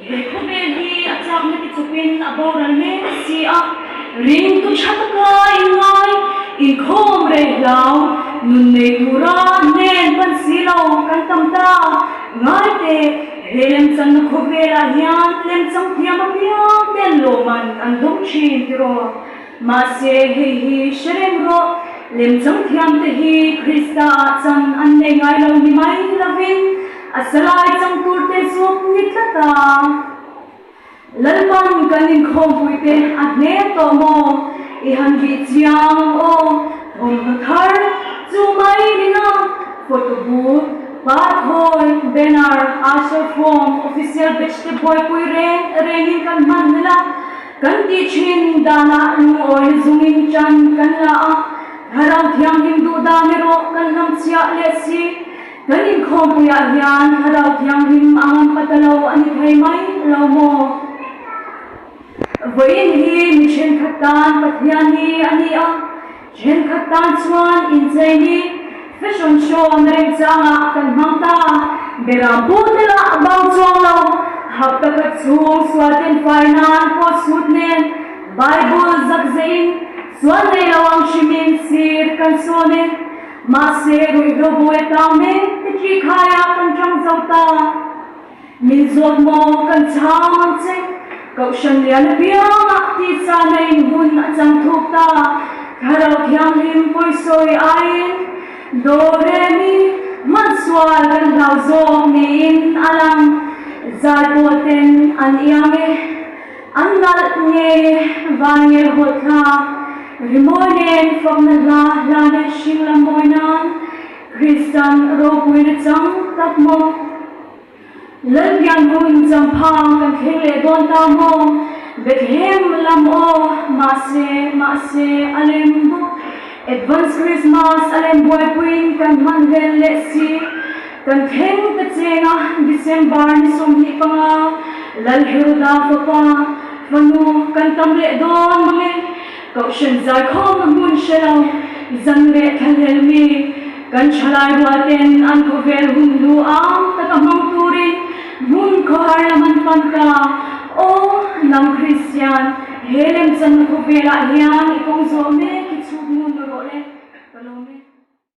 Hekubeli at nakitupin aboralme siya ring tu chataka ingay inkom reglaw nunay mura nen pansilaw kantamta ngay te helem sang nakubela yan lem sang tiyamapiyang ten loman andong chintiro masye hehi sherengro lem sang tiyam tehi Krista sang anne ngay law ni may lavin asalay sang turte sup nitlata lalman kaning kompuite at neto mo ihanggit siyang o thar zumay nina photobooth pathoy banner asher form official vegetable pui rengin kan man nila kan tichin dana luoy zungin chan kan la harang thiam hindu damero kan lam sia lesi kaning kompuya yan harang thiam him ang patalaw ani thai mai law mo Vain hi mission khatan pathiani ania chen khatan swan inzaini fashion show nreng changa kan mangta berabu tela abang chonglo hapta ka chung swaten finan ko sutnen bible zakzain swan nei lawang shimin sir kan sonen mase ruido boeta me ti khaya kan chang zauta min zot mo kan chang che cậu sân lian biếng ti sa nei hun chang thuk ta kharau thiam lim poi soi ai do re mi man swal kan lau zo min alam zai po ten an yange an nal nge vange hotha rimonen from la la ne shinglam boinan Christian ro puin chang tak mo lần gian hun chăm phang kan khele don ta mo Bethlehem lam o mase alem bo advance Christmas alem boy puin kan man vel le si kan theng ta chenga December ni som hi panga lal hirda pa manu kan tam le don mange cậu shen zai khom mun shelo zan le thalel mi kan chalai waten an ko vel hun du am ta ka mang turin mun khar laman panta o nam Christian helem chan ko bela hian ikong zo me